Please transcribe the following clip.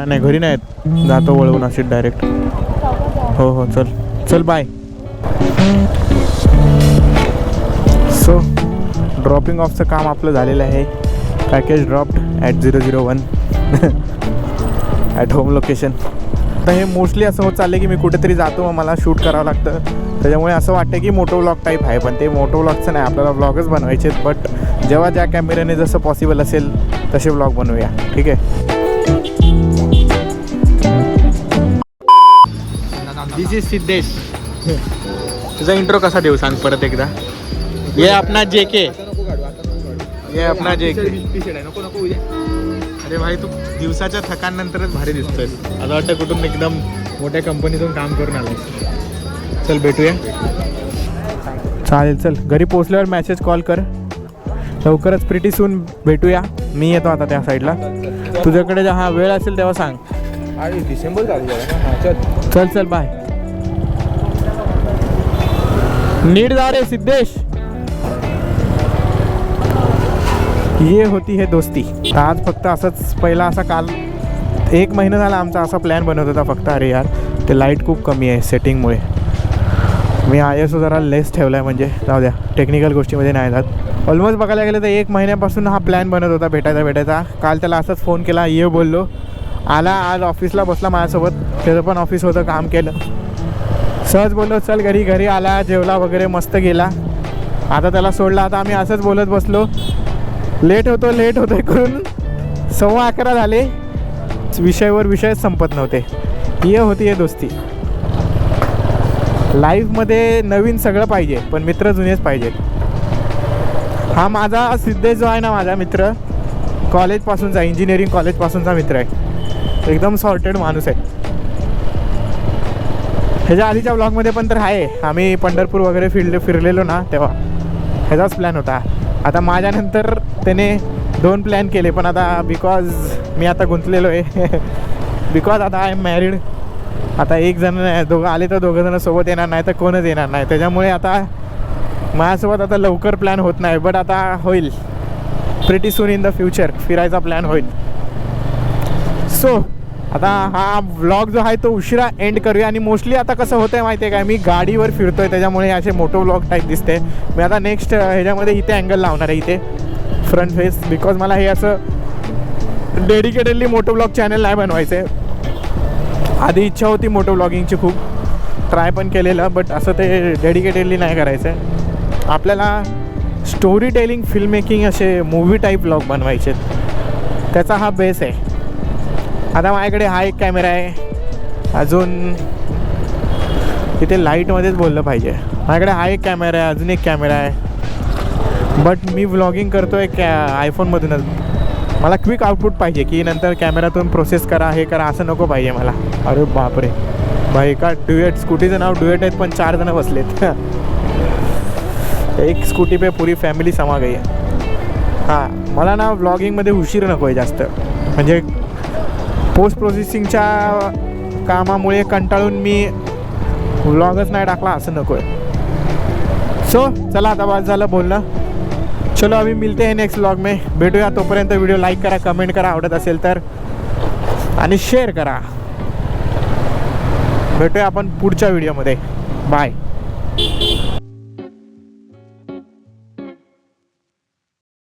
नाही घरी नाहीत, जातो वळवून अशी डायरेक्ट. हो हो चल चल बाय. सो ड्रॉपिंग ऑफचं काम आपलं झालेलं आहे. Package dropped at 001 at home location. तर हे मोस्टली असं होत चाललं की मी कुठेतरी जातो मग मला शूट करावं लागतं, त्याच्यामुळे असं वाटतं की मोटो व्लॉग टाईप आहे, पण ते मोटो व्लॉगचं नाही, आपल्याला व्लॉगच बनवायचे आहेत. बट जेव्हा ज्या कॅमेऱ्याने जसं पॉसिबल असेल तसे व्लॉग बनवूया, ठीक आहे. दिस इज सिद्धेश. तुझा इंट्रो कसा देऊ सांग परत एकदा. ये अपना JK, ये अपना JK. अरे भाई तू दिवसाच्या थकानंतरच भारी दिसतोय, असं वाटतं कुठून एकदम मोठ्या कंपनीतून काम करून आलाय. चल भेटूया. चालेल चल, घरी पोचल्यावर मेसेज कॉल कर. लवकरच प्रिटी सून भेटूया. मी येतो आता त्या साईडला. तुझ्याकडे हा वेळ असेल तेव्हा सांग. डिसेंबर चालू. चल चल बाय. नीट जा रे सिद्धेश. ये होती है दोस्ती. आज फक्त असंच पहिला असा काल 1 महिना झाला आमचा असा प्लॅन बनवत होता फक्त. अरे यार ते लाईट खूप कमी आहे सेटिंगमुळे. मी ISO जरा लेस ठेवला आहे, म्हणजे जाऊ द्या टेक्निकल गोष्टीमध्ये नाही जात. ऑलमोस्ट बघायला गेलं तर 1 महिन्यापासून हा प्लॅन बनत होता भेटायचा. काल त्याला असंच फोन केला, ये बोललो. आला, आज ऑफिसला बसला माझ्यासोबत. त्याचं पण ऑफिस होतं, काम केलं. सहज बोललो चल घरी आला, जेवला वगैरे, मस्त गेला. आता त्याला सोडला. आता आम्ही असंच बोलत बसलो. लेट होतोय करून 11:15 झाले. विषयावर विषय संपत नव्हते. ये होती आहे दोस्ती. लाईफमध्ये नवीन सगळं पाहिजे, पण मित्र जुनेच पाहिजेत. हा माझा सिद्धेश जो आहे ना, माझा मित्र, कॉलेजपासूनचा, इंजिनिअरिंग कॉलेजपासूनचा मित्र आहे. एकदम सॉर्टेड माणूस आहे. ह्याच्या आधीच्या ब्लॉगमध्ये पण तर आहे, आम्ही पंढरपूर वगैरे फिरलेलो ना, तेव्हा ह्याचाच प्लॅन होता. आता माझ्यानंतर त्याने 2 प्लॅन केले, पण आता बिकॉज मी आता गुंतलेलो आहे बिकॉज आता आय एम मॅरिड. आता एक जण दोघं आले तर दोघं जण सोबत येणार नाही तर कोणच येणार नाही. त्याच्यामुळे आता माझ्यासोबत आता लवकर प्लॅन होत नाही. बट आता होईल, pretty soon in the future फिरायचा प्लॅन होईल. सो आता हा व्लॉग जो आहे तो उशिरा एंड करूया. आणि मोस्टली आता कसं होतं आहे माहिती आहे काय, मी गाडीवर फिरतो आहे, त्याच्यामुळे असे मोठो व्लॉग टाईप दिसते. मी आता नेक्स्ट ह्याच्यामध्ये इथे अँगल लावणार आहे, इथे फ्रंट फेस. बिकॉज मला हे असं डेडिकेटेडली मोटो व्लॉग चॅनल नाही बनवायचं आहे. आधी इच्छा होती मोटो व्लॉगिंगची, खूप ट्राय पण केलेलं, बट असं ते डेडिकेटेडली नाही करायचं आहे. आपल्याला स्टोरी टेलिंग, फिल्म मेकिंग, असे मूवी टाईप व्लॉग बनवायचे, त्याचा हा बेस आहे. आता माझ्याकडे हा एक कॅमेरा आहे, अजून इथे लाईटमध्येच बोललं पाहिजे. माझ्याकडे हा एक कॅमेरा आहे, अजून एक कॅमेरा आहे. बट मी व्लॉगिंग करतो आहे आयफोनमधूनच. मला क्विक आउटपुट पाहिजे, की नंतर कॅमेऱ्यातून प्रोसेस करा, हे करा, असं नको पाहिजे मला. अरे बापरे भाई, एका ड्युएट, स्कूटीचं नाव ड्युएट आहेत, पण 4 जण बसलेत एक स्कूटी पे पूरी फॅमिली समा गई आहे. हां, मला ना व्लॉगिंगमध्ये उशीर नको आहे जास्त, म्हणजे पोस्ट प्रोसेसिंगच्या कामामुळे कंटाळून मी व्लॉगच नाही टाकला, असं नको आहे. सो चला आता बाद झालं बोलणं. चलो अभी मिलते हैं नेक्स्ट व्लॉग में. भेटूया. तोपर्यंत व्हिडिओ लाईक करा, कमेंट करा आवडत असेल तर, आणि शेअर करा. भेटूया आपण पुढच्या व्हिडिओमध्ये. बाय.